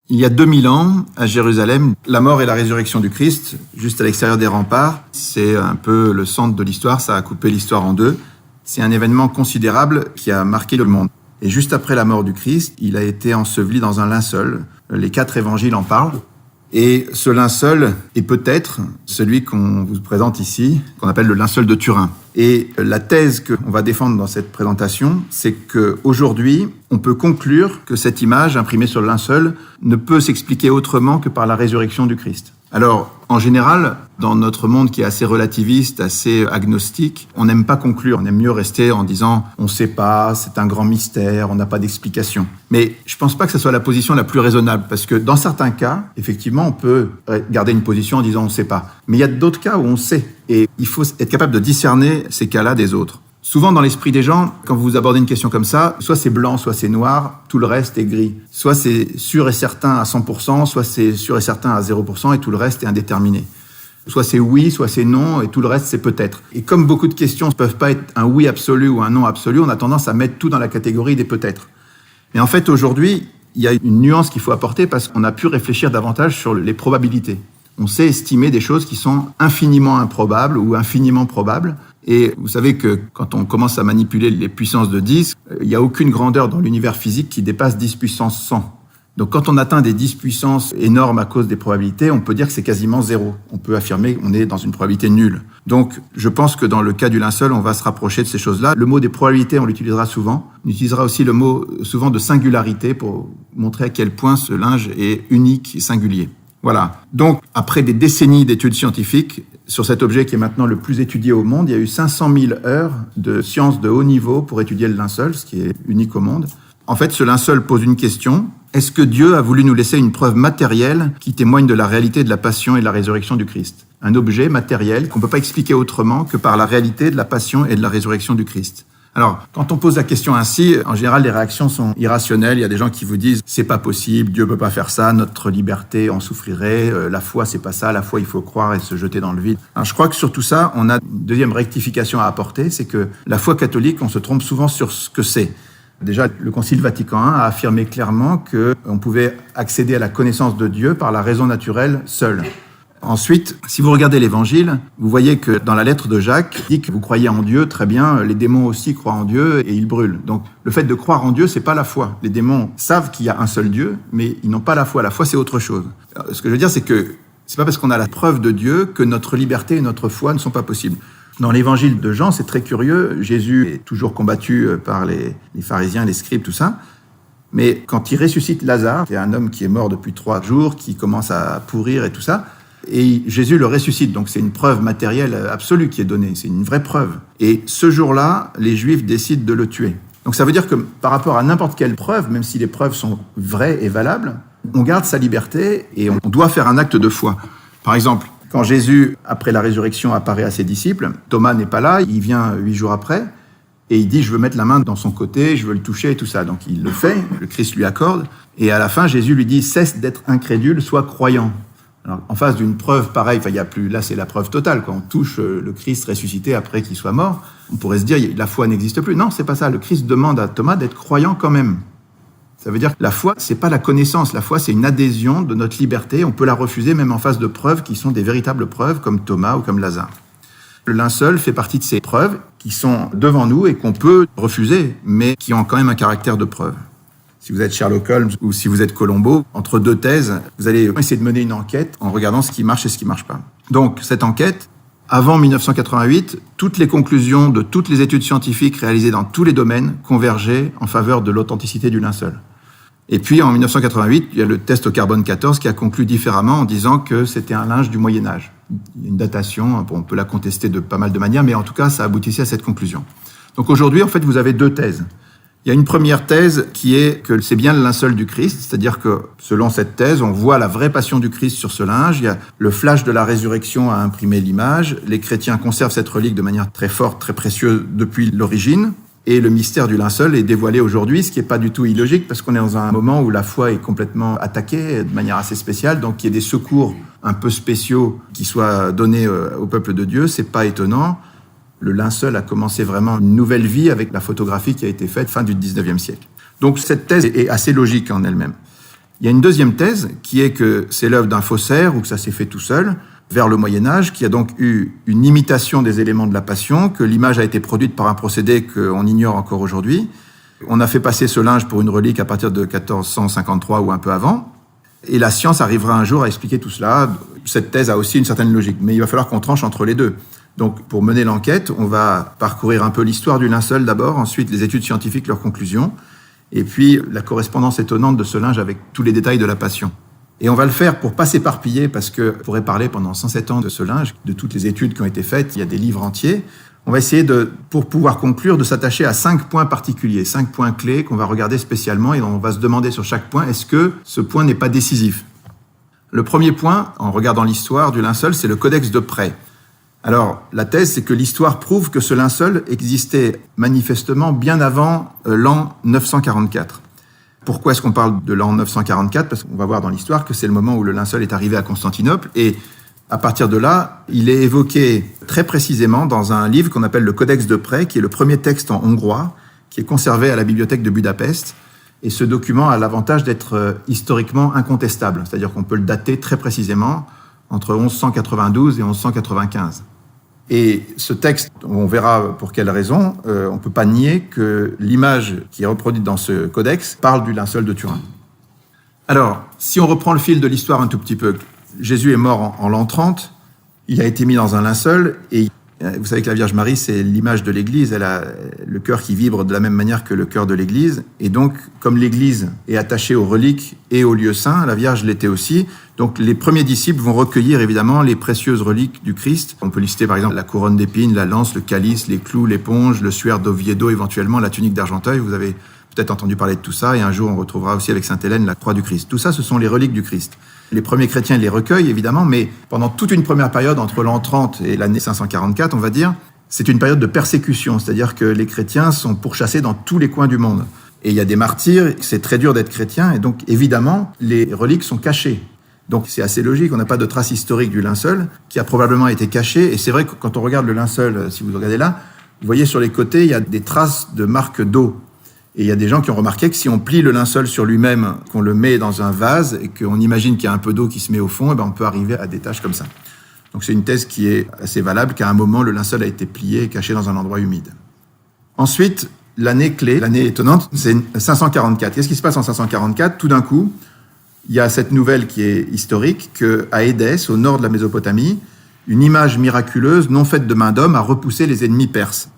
Il y a 2000 ans, à Jérusalem, la mort et la résurrection du Christ, juste à l'extérieur des remparts, c'est un peu le centre de l'histoire, ça a coupé l'histoire en deux. C'est un événement considérable qui a marqué le monde. Et juste après la mort du Christ, il a été enseveli dans un linceul. Les 4 évangiles en parlent. Et ce linceul est peut-être celui qu'on vous présente ici, qu'on appelle le linceul de Turin. Et la thèse qu'on va défendre dans cette présentation, c'est qu'aujourd'hui, on peut conclure que cette image imprimée sur le linceul ne peut s'expliquer autrement que par la résurrection du Christ. Alors, en général, dans notre monde qui est assez relativiste, assez agnostique, on n'aime pas conclure. On aime mieux rester en disant « on ne sait pas, c'est un grand mystère, on n'a pas d'explication ». Mais je ne pense pas que ce soit la position la plus raisonnable, parce que dans certains cas, effectivement, on peut garder une position en disant « on ne sait pas ». Mais il y a d'autres cas où on sait, et il faut être capable de discerner ces cas-là des autres. Souvent, dans l'esprit des gens, quand vous abordez une question comme ça, soit c'est blanc, soit c'est noir, tout le reste est gris. Soit c'est sûr et certain à 100%, soit c'est sûr et certain à 0%, et tout le reste est indéterminé. Soit c'est oui, soit c'est non, et tout le reste c'est peut-être. Et comme beaucoup de questions ne peuvent pas être un oui absolu ou un non absolu, on a tendance à mettre tout dans la catégorie des peut-être. Mais en fait, aujourd'hui, il y a une nuance qu'il faut apporter parce qu'on a pu réfléchir davantage sur les probabilités. On sait estimer des choses qui sont infiniment improbables ou infiniment probables. Et vous savez que quand on commence à manipuler les puissances de 10, il n'y a aucune grandeur dans l'univers physique qui dépasse 10 puissance 100. Donc quand on atteint des 10 puissances énormes à cause des probabilités, on peut dire que c'est quasiment zéro. On peut affirmer qu'on est dans une probabilité nulle. Donc je pense que dans le cas du linceul, on va se rapprocher de ces choses-là. Le mot des probabilités, on l'utilisera souvent. On utilisera aussi le mot souvent de singularité pour montrer à quel point ce linge est unique et singulier. Voilà. Donc, après des décennies d'études scientifiques, sur cet objet qui est maintenant le plus étudié au monde, il y a eu 500 000 heures de sciences de haut niveau pour étudier le linceul, ce qui est unique au monde. En fait, ce linceul pose une question. Est-ce que Dieu a voulu nous laisser une preuve matérielle qui témoigne de la réalité de la passion et de la résurrection du Christ? Un objet matériel qu'on ne peut pas expliquer autrement que par la réalité de la passion et de la résurrection du Christ. Alors, quand on pose la question ainsi, en général, les réactions sont irrationnelles. Il y a des gens qui vous disent « c'est pas possible, Dieu peut pas faire ça, notre liberté en souffrirait, la foi c'est pas ça, la foi il faut croire et se jeter dans le vide ». Alors, je crois que sur tout ça, on a une deuxième rectification à apporter, c'est que la foi catholique, on se trompe souvent sur ce que c'est. Déjà, le Concile Vatican I a affirmé clairement qu'on pouvait accéder à la connaissance de Dieu par la raison naturelle seule. Ensuite, si vous regardez l'Évangile, vous voyez que dans la lettre de Jacques, il dit que vous croyez en Dieu, très bien, les démons aussi croient en Dieu et ils brûlent. Donc, le fait de croire en Dieu, c'est pas la foi. Les démons savent qu'il y a un seul Dieu, mais ils n'ont pas la foi. La foi, c'est autre chose. Ce que je veux dire, c'est que c'est pas parce qu'on a la preuve de Dieu que notre liberté et notre foi ne sont pas possibles. Dans l'Évangile de Jean, c'est très curieux. Jésus est toujours combattu par les pharisiens, les scribes, tout ça. Mais quand il ressuscite Lazare, c'est un homme qui est mort depuis 3 jours, qui commence à pourrir et tout ça, et Jésus le ressuscite, donc c'est une preuve matérielle absolue qui est donnée, c'est une vraie preuve. Et ce jour-là, les Juifs décident de le tuer. Donc ça veut dire que par rapport à n'importe quelle preuve, même si les preuves sont vraies et valables, on garde sa liberté et on doit faire un acte de foi. Par exemple, quand Jésus, après la résurrection, apparaît à ses disciples, Thomas n'est pas là, il vient 8 jours après, et il dit « je veux mettre la main dans son côté, je veux le toucher » et tout ça. Donc il le fait, le Christ lui accorde, et à la fin, Jésus lui dit « cesse d'être incrédule, sois croyant ». Alors, en face d'une preuve pareille, il y a plus, là c'est la preuve totale, quand on touche le Christ ressuscité après qu'il soit mort, on pourrait se dire la foi n'existe plus. Non, c'est pas ça. Le Christ demande à Thomas d'être croyant quand même. Ça veut dire que la foi, c'est pas la connaissance. La foi, c'est une adhésion de notre liberté. On peut la refuser même en face de preuves qui sont des véritables preuves, comme Thomas ou comme Lazare. Le linceul fait partie de ces preuves qui sont devant nous et qu'on peut refuser, mais qui ont quand même un caractère de preuve. Si vous êtes Sherlock Holmes ou si vous êtes Colombo, entre 2 thèses, vous allez essayer de mener une enquête en regardant ce qui marche et ce qui marche pas. Donc, cette enquête, avant 1988, toutes les conclusions de toutes les études scientifiques réalisées dans tous les domaines convergeaient en faveur de l'authenticité du linceul. Et puis, en 1988, il y a le test au carbone 14 qui a conclu différemment en disant que c'était un linge du Moyen-Âge. Il y a une datation, on peut la contester de pas mal de manières, mais en tout cas, ça aboutissait à cette conclusion. Donc aujourd'hui, en fait, vous avez 2 thèses. Il y a une première thèse qui est que c'est bien le linceul du Christ, c'est-à-dire que selon cette thèse, on voit la vraie passion du Christ sur ce linge, il y a le flash de la résurrection à imprimer l'image, les chrétiens conservent cette relique de manière très forte, très précieuse depuis l'origine, et le mystère du linceul est dévoilé aujourd'hui, ce qui n'est pas du tout illogique, parce qu'on est dans un moment où la foi est complètement attaquée de manière assez spéciale, donc qu'il y ait des secours un peu spéciaux qui soient donnés au peuple de Dieu, c'est pas étonnant. Le linceul a commencé vraiment une nouvelle vie avec la photographie qui a été faite fin du 19e siècle. Donc cette thèse est assez logique en elle-même. Il y a une deuxième thèse qui est que c'est l'œuvre d'un faussaire ou que ça s'est fait tout seul vers le Moyen-Âge, qui a donc eu une imitation des éléments de la Passion, que l'image a été produite par un procédé qu'on ignore encore aujourd'hui. On a fait passer ce linge pour une relique à partir de 1453 ou un peu avant. Et la science arrivera un jour à expliquer tout cela. Cette thèse a aussi une certaine logique, mais il va falloir qu'on tranche entre les deux. Donc, pour mener l'enquête, on va parcourir un peu l'histoire du linceul d'abord, ensuite les études scientifiques, leurs conclusions, et puis la correspondance étonnante de ce linge avec tous les détails de la Passion. Et on va le faire pour pas s'éparpiller, parce qu'on pourrait parler pendant 107 ans de ce linge, de toutes les études qui ont été faites, il y a des livres entiers. On va essayer, pour pouvoir conclure, de s'attacher à 5 points particuliers, 5 points clés qu'on va regarder spécialement, et on va se demander sur chaque point, est-ce que ce point n'est pas décisif ? Le premier point, en regardant l'histoire du linceul, c'est le codex de prêt. Alors, la thèse, c'est que l'histoire prouve que ce linceul existait manifestement bien avant l'an 944. Pourquoi est-ce qu'on parle de l'an 944 ? Parce qu'on va voir dans l'histoire que c'est le moment où le linceul est arrivé à Constantinople, et à partir de là, il est évoqué très précisément dans un livre qu'on appelle le Codex de prêt, qui est le premier texte en hongrois, qui est conservé à la bibliothèque de Budapest. Et ce document a l'avantage d'être historiquement incontestable, c'est-à-dire qu'on peut le dater très précisément entre 1192 et 1195. Et ce texte, on verra pour quelle raison, on ne peut pas nier que l'image qui est reproduite dans ce codex parle du linceul de Turin. Alors, si on reprend le fil de l'histoire un tout petit peu, Jésus est mort en l'an 30, il a été mis dans un linceul, et vous savez que la Vierge Marie, c'est l'image de l'Église, elle a le cœur qui vibre de la même manière que le cœur de l'Église, et donc, comme l'Église est attachée aux reliques et aux lieux saints, la Vierge l'était aussi, donc les premiers disciples vont recueillir évidemment les précieuses reliques du Christ. On peut lister par exemple la couronne d'épines, la lance, le calice, les clous, l'éponge, le suaire d'Oviedo, éventuellement la tunique d'Argenteuil, vous avez peut-être entendu parler de tout ça, et un jour on retrouvera aussi avec Sainte Hélène la croix du Christ. Tout ça, ce sont les reliques du Christ. Les premiers chrétiens les recueillent, évidemment, mais pendant toute une première période, entre l'an 30 et l'année 544, on va dire, c'est une période de persécution, c'est-à-dire que les chrétiens sont pourchassés dans tous les coins du monde. Et il y a des martyrs, c'est très dur d'être chrétien, et donc, évidemment, les reliques sont cachées. Donc, c'est assez logique, on n'a pas de trace historique du linceul, qui a probablement été caché, et c'est vrai que quand on regarde le linceul, si vous regardez là, vous voyez sur les côtés, il y a des traces de marques d'eau. Et il y a des gens qui ont remarqué que si on plie le linceul sur lui-même, qu'on le met dans un vase et qu'on imagine qu'il y a un peu d'eau qui se met au fond, et ben on peut arriver à des taches comme ça. Donc c'est une thèse qui est assez valable, qu'à un moment, le linceul a été plié et caché dans un endroit humide. Ensuite, l'année clé, l'année étonnante, c'est 544. Qu'est-ce qui se passe en 544 ? Tout d'un coup, il y a cette nouvelle qui est historique, qu'à Édesse, au nord de la Mésopotamie, une image miraculeuse, non faite de main d'homme, a repoussé les ennemis perses.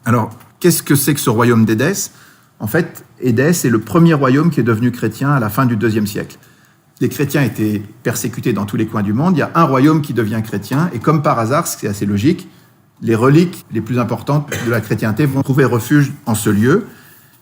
Alors, qu'est-ce que c'est que ce royaume d'Édesse ? En fait, Édesse est le premier royaume qui est devenu chrétien à la fin du IIe siècle. Les chrétiens étaient persécutés dans tous les coins du monde. Il y a un royaume qui devient chrétien. Et comme par hasard, c'est assez logique, les reliques les plus importantes de la chrétienté vont trouver refuge en ce lieu.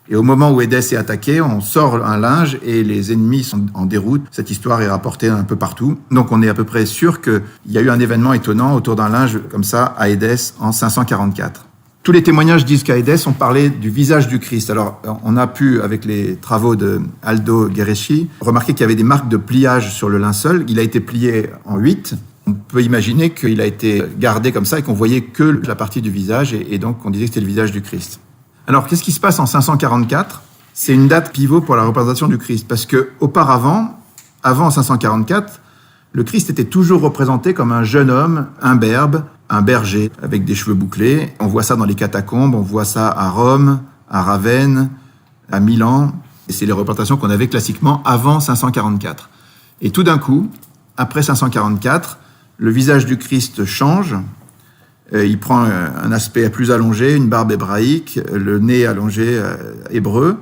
Et au moment où Édesse est attaquée, on sort un linge et les ennemis sont en déroute. Cette histoire est rapportée un peu partout. Donc on est à peu près sûr qu'il y a eu un événement étonnant autour d'un linge comme ça à Édesse en 544. Tous les témoignages disent qu'à Édesse, on parlait du visage du Christ. Alors, on a pu, avec les travaux de Aldo Guerreschi, remarquer qu'il y avait des marques de pliage sur le linceul. Il a été plié en 8. On peut imaginer qu'il a été gardé comme ça et qu'on voyait que la partie du visage, et donc on disait que c'était le visage du Christ. Alors, qu'est-ce qui se passe en 544 ? C'est une date pivot pour la représentation du Christ, parce que auparavant, avant 544, le Christ était toujours représenté comme un jeune homme imberbe, un berger avec des cheveux bouclés. On voit ça dans les catacombes, on voit ça à Rome, à Ravenne, à Milan. Et c'est les représentations qu'on avait classiquement avant 544. Et tout d'un coup, après 544, le visage du Christ change. Il prend un aspect plus allongé, une barbe hébraïque, le nez allongé hébreu.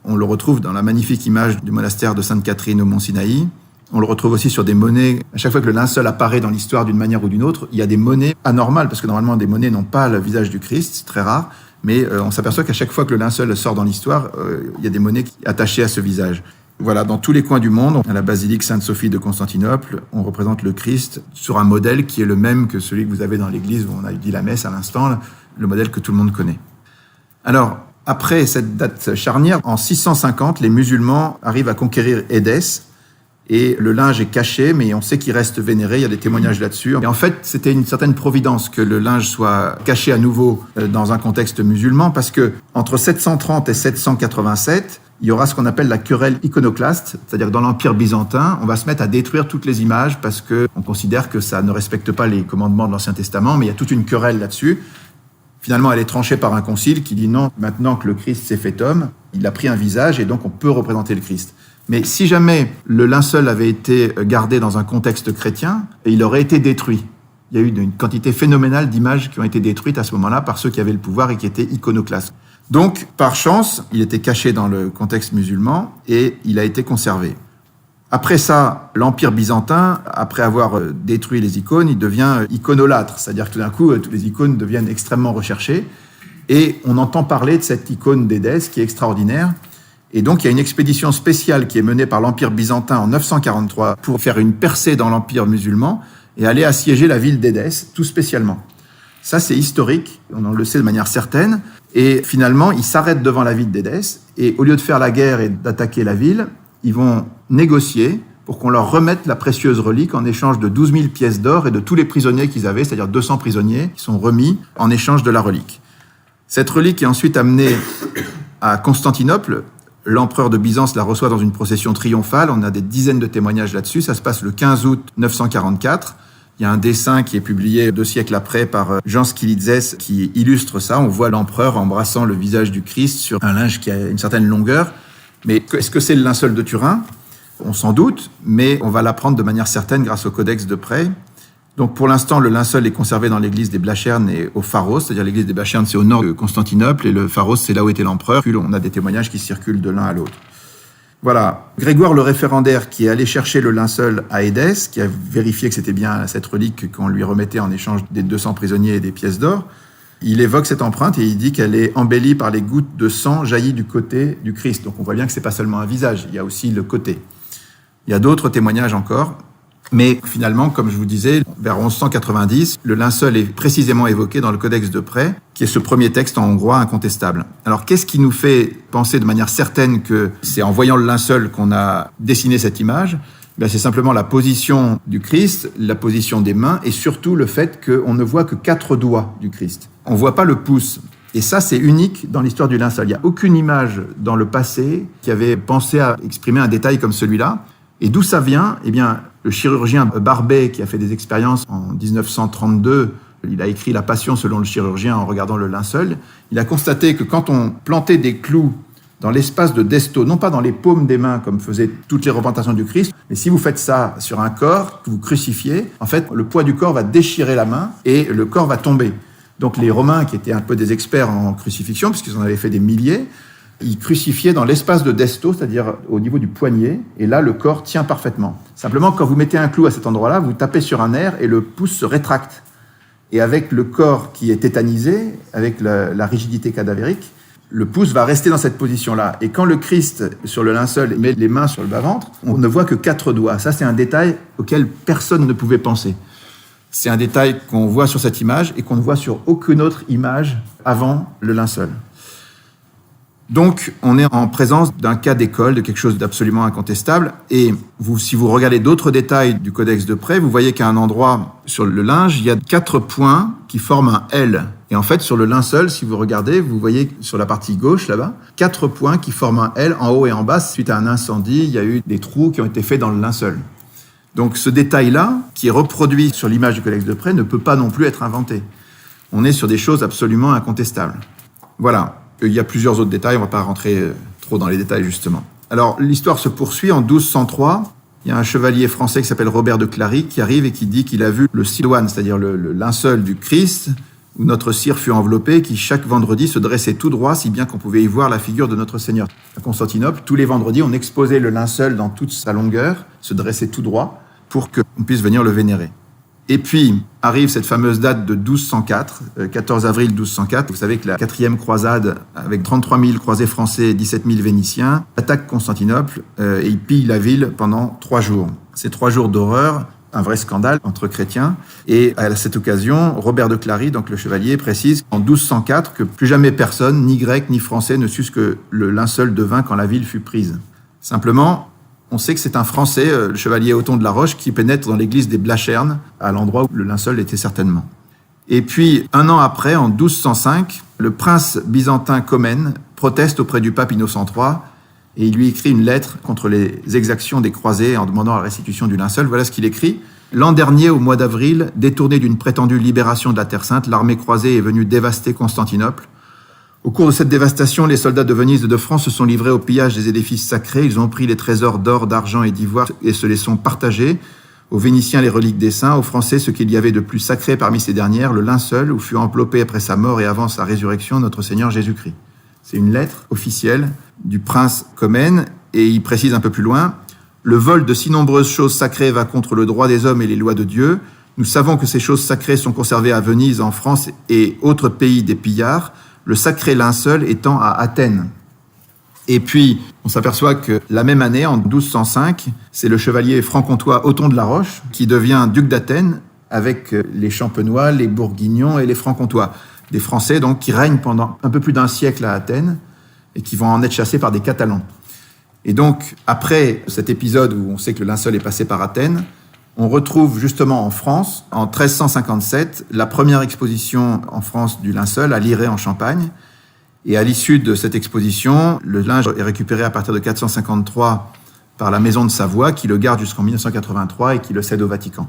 On le retrouve dans la magnifique image du monastère de Sainte-Catherine au Mont Sinaï. On le retrouve aussi sur des monnaies. À chaque fois que le linceul apparaît dans l'histoire d'une manière ou d'une autre, il y a des monnaies anormales, parce que normalement, des monnaies n'ont pas le visage du Christ, c'est très rare, mais on s'aperçoit qu'à chaque fois que le linceul sort dans l'histoire, il y a des monnaies attachées à ce visage. Voilà, dans tous les coins du monde, à la basilique Sainte-Sophie de Constantinople, on représente le Christ sur un modèle qui est le même que celui que vous avez dans l'église où on a dit la messe à l'instant, le modèle que tout le monde connaît. Alors, après cette date charnière, en 650, les musulmans arrivent à conquérir Édesse, et le linge est caché, mais on sait qu'il reste vénéré, il y a des témoignages là-dessus. Et en fait, c'était une certaine providence que le linge soit caché à nouveau dans un contexte musulman, parce que entre 730 et 787, il y aura ce qu'on appelle la querelle iconoclaste, c'est-à-dire que dans l'Empire byzantin, on va se mettre à détruire toutes les images parce qu'on considère que ça ne respecte pas les commandements de l'Ancien Testament, mais il y a toute une querelle là-dessus. Finalement, elle est tranchée par un concile qui dit non, maintenant que le Christ s'est fait homme, il a pris un visage et donc on peut représenter le Christ. Mais si jamais le linceul avait été gardé dans un contexte chrétien, il aurait été détruit. Il y a eu une quantité phénoménale d'images qui ont été détruites à ce moment-là par ceux qui avaient le pouvoir et qui étaient iconoclastes. Donc, par chance, il était caché dans le contexte musulman et il a été conservé. Après ça, l'Empire byzantin, après avoir détruit les icônes, il devient iconolâtre, c'est-à-dire que tout d'un coup, toutes les icônes deviennent extrêmement recherchées et on entend parler de cette icône d'Édesse qui est extraordinaire. Et donc, il y a une expédition spéciale qui est menée par l'Empire byzantin en 943 pour faire une percée dans l'Empire musulman et aller assiéger la ville d'Édesse, tout spécialement. Ça, c'est historique, on le sait de manière certaine. Et finalement, ils s'arrêtent devant la ville d'Édesse et au lieu de faire la guerre et d'attaquer la ville, ils vont négocier pour qu'on leur remette la précieuse relique en échange de 12 000 pièces d'or et de tous les prisonniers qu'ils avaient, c'est-à-dire 200 prisonniers qui sont remis en échange de la relique. Cette relique est ensuite amenée à Constantinople. L'empereur de Byzance la reçoit dans une procession triomphale. On a des dizaines de témoignages là-dessus. Ça se passe le 15 août 944. Il y a un dessin qui est publié 2 siècles après par Jean Skilitzès qui illustre ça. On voit l'empereur embrassant le visage du Christ sur un linge qui a une certaine longueur. Mais est-ce que c'est le linceul de Turin ? On s'en doute, mais on va l'apprendre de manière certaine grâce au Codex de Près. Donc pour l'instant, le linceul est conservé dans l'église des Blachernes et au Pharos, c'est-à-dire l'église des Blachernes, c'est au nord de Constantinople, et le Pharos, c'est là où était l'empereur. Puis on a des témoignages qui circulent de l'un à l'autre. Voilà. Grégoire le référendaire qui est allé chercher le linceul à Édesse, qui a vérifié que c'était bien cette relique qu'on lui remettait en échange des 200 prisonniers et des pièces d'or, il évoque cette empreinte et il dit qu'elle est embellie par les gouttes de sang jaillies du côté du Christ. Donc on voit bien que c'est pas seulement un visage, il y a aussi le côté. Il y a d'autres témoignages encore, mais finalement, comme je vous disais, vers 1190, le linceul est précisément évoqué dans le Codex de Près, qui est ce premier texte en hongrois incontestable. Alors qu'est-ce qui nous fait penser de manière certaine que c'est en voyant le linceul qu'on a dessiné cette image ? C'est simplement la position du Christ, la position des mains et surtout le fait qu'on ne voit que 4 doigts du Christ. On ne voit pas le pouce. Et ça, c'est unique dans l'histoire du linceul. Il n'y a aucune image dans le passé qui avait pensé à exprimer un détail comme celui-là. Et d'où ça vient ? Eh bien, le chirurgien Barbet, qui a fait des expériences en 1932, il a écrit La Passion selon le chirurgien en regardant le linceul. Il a constaté que quand on plantait des clous dans l'espace de Desto, non pas dans les paumes des mains comme faisaient toutes les représentations du Christ, mais si vous faites ça sur un corps, que vous crucifiez, en fait, le poids du corps va déchirer la main et le corps va tomber. Donc les Romains, qui étaient un peu des experts en crucifixion, puisqu'ils en avaient fait des milliers, ils crucifiaient dans l'espace de Desto, c'est-à-dire au niveau du poignet, et là, le corps tient parfaitement. Simplement, quand vous mettez un clou à cet endroit-là, vous tapez sur un nerf et le pouce se rétracte. Et avec le corps qui est tétanisé, avec la rigidité cadavérique, le pouce va rester dans cette position-là. Et quand le Christ, sur le linceul, met les mains sur le bas-ventre, on ne voit que 4 doigts. Ça, c'est un détail auquel personne ne pouvait penser. C'est un détail qu'on voit sur cette image et qu'on ne voit sur aucune autre image avant le linceul. Donc, on est en présence d'un cas d'école, de quelque chose d'absolument incontestable. Et si vous regardez d'autres détails du Codex de Près, vous voyez qu'à un endroit sur le linge, il y a 4 points qui forment un L. Et en fait, sur le linceul, si vous regardez, vous voyez sur la partie gauche, là-bas, 4 points qui forment un L en haut et en bas. Suite à un incendie, il y a eu des trous qui ont été faits dans le linceul. Donc, ce détail-là, qui est reproduit sur l'image du Codex de Près, ne peut pas non plus être inventé. On est sur des choses absolument incontestables. Voilà. Il y a plusieurs autres détails, on ne va pas rentrer trop dans les détails, justement. Alors, l'histoire se poursuit en 1203. Il y a un chevalier français qui s'appelle Robert de Clary qui arrive et qui dit qu'il a vu le siloane, c'est-à-dire le linceul du Christ, où notre cire fut enveloppée, qui chaque vendredi se dressait tout droit, si bien qu'on pouvait y voir la figure de notre Seigneur. À Constantinople, tous les vendredis, on exposait le linceul dans toute sa longueur, se dressait tout droit, pour qu'on puisse venir le vénérer. Et puis, arrive cette fameuse date de 1204, 14 avril 1204. Vous savez que la 4e croisade, avec 33 000 croisés français et 17 000 Vénitiens, attaque Constantinople et il pille la ville pendant 3 jours. Ces 3 jours d'horreur, un vrai scandale entre chrétiens. Et à cette occasion, Robert de Clary, donc le chevalier, précise en 1204 que plus jamais personne, ni grec ni français, ne sut ce que le linceul devint quand la ville fut prise. Simplement, on sait que c'est un Français, le chevalier Othon de la Roche, qui pénètre dans l'église des Blachernes, à l'endroit où le linceul était certainement. Et puis, 1 an après, en 1205, le prince byzantin Comène proteste auprès du pape Innocent III et il lui écrit une lettre contre les exactions des croisés en demandant la restitution du linceul. Voilà ce qu'il écrit. « L'an dernier, au mois d'avril, détourné d'une prétendue libération de la Terre Sainte, l'armée croisée est venue dévaster Constantinople. Au cours de cette dévastation, les soldats de Venise et de France se sont livrés au pillage des édifices sacrés. Ils ont pris les trésors d'or, d'argent et d'ivoire et se les sont partagés. Aux Vénitiens, les reliques des saints, aux Français, ce qu'il y avait de plus sacré parmi ces dernières, le linceul où fut enveloppé après sa mort et avant sa résurrection notre Seigneur Jésus-Christ. » C'est une lettre officielle du prince Comnène, et il précise un peu plus loin « Le vol de si nombreuses choses sacrées va contre le droit des hommes et les lois de Dieu. Nous savons que ces choses sacrées sont conservées à Venise, en France et autres pays des pillards, le sacré linceul étant à Athènes. » Et puis, on s'aperçoit que la même année, en 1205, c'est le chevalier franc-comtois Othon de la Roche qui devient duc d'Athènes avec les Champenois, les Bourguignons et les Francs-Comtois. Des Français donc qui règnent pendant un peu plus d'un siècle à Athènes et qui vont en être chassés par des Catalans. Et donc, après cet épisode où on sait que le linceul est passé par Athènes, on retrouve justement en France, en 1357, la première exposition en France du linceul à Lirey en Champagne. Et à l'issue de cette exposition, le linge est récupéré à partir de 453 par la Maison de Savoie, qui le garde jusqu'en 1983 et qui le cède au Vatican.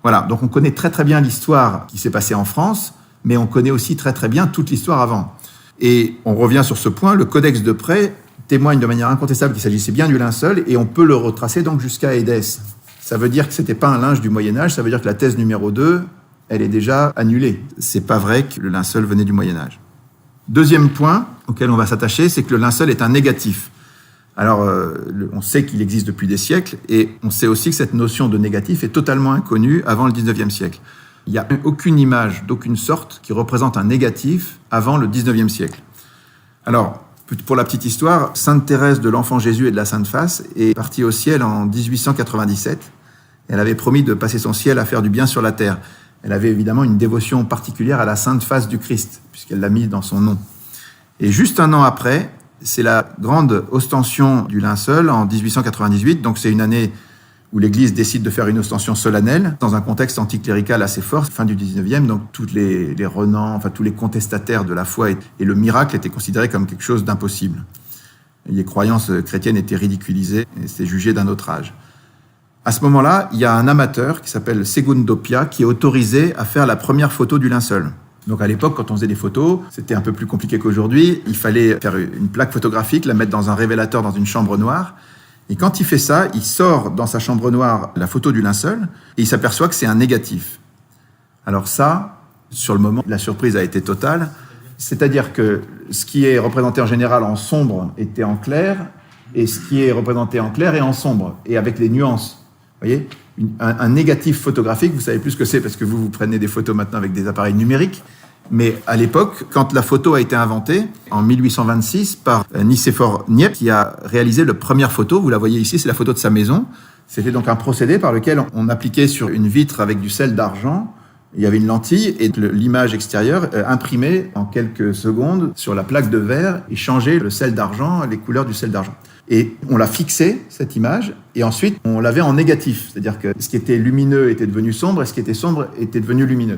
Voilà, donc on connaît très très bien l'histoire qui s'est passée en France, mais on connaît aussi très très bien toute l'histoire avant. Et on revient sur ce point, le Codex de Près témoigne de manière incontestable qu'il s'agissait bien du linceul, et on peut le retracer donc jusqu'à Édesse. Ça veut dire que ce n'était pas un linge du Moyen-Âge, ça veut dire que la thèse numéro 2, elle est déjà annulée. C'est pas vrai que le linceul venait du Moyen-Âge. Deuxième point auquel on va s'attacher, c'est que le linceul est un négatif. Alors, on sait qu'il existe depuis des siècles, et on sait aussi que cette notion de négatif est totalement inconnue avant le 19e siècle. Il n'y a aucune image d'aucune sorte qui représente un négatif avant le 19e siècle. Alors, pour la petite histoire, Sainte Thérèse de l'Enfant Jésus et de la Sainte Face est partie au ciel en 1897. Elle avait promis de passer son ciel à faire du bien sur la terre. Elle avait évidemment une dévotion particulière à la Sainte Face du Christ, puisqu'elle l'a mis dans son nom. Et juste un an après, c'est la grande ostension du linceul en 1898, donc c'est une année où l'Église décide de faire une ostension solennelle, dans un contexte anticlérical assez fort, fin du 19e, donc tous les renants, enfin tous les contestataires de la foi et le miracle étaient considérés comme quelque chose d'impossible. Les croyances chrétiennes étaient ridiculisées et c'était jugé d'un autre âge. À ce moment-là, il y a un amateur qui s'appelle Segundo Pia qui est autorisé à faire la première photo du linceul. Donc à l'époque, quand on faisait des photos, c'était un peu plus compliqué qu'aujourd'hui. Il fallait faire une plaque photographique, la mettre dans un révélateur dans une chambre noire. Et quand il fait ça, il sort dans sa chambre noire la photo du linceul et il s'aperçoit que c'est un négatif. Alors ça, sur le moment, la surprise a été totale. C'est-à-dire que ce qui est représenté en général en sombre était en clair et ce qui est représenté en clair est en sombre et avec les nuances. Vous voyez, un négatif photographique, vous savez plus ce que c'est parce que vous prenez des photos maintenant avec des appareils numériques. Mais à l'époque, quand la photo a été inventée, en 1826, par Nicéphore Niepce, qui a réalisé la première photo, vous la voyez ici, c'est la photo de sa maison. C'était donc un procédé par lequel on appliquait sur une vitre avec du sel d'argent, il y avait une lentille et l'image extérieure imprimée en quelques secondes sur la plaque de verre et changeait le sel d'argent, les couleurs du sel d'argent. Et on l'a fixée, cette image, et ensuite on l'avait en négatif, c'est-à-dire que ce qui était lumineux était devenu sombre et ce qui était sombre était devenu lumineux.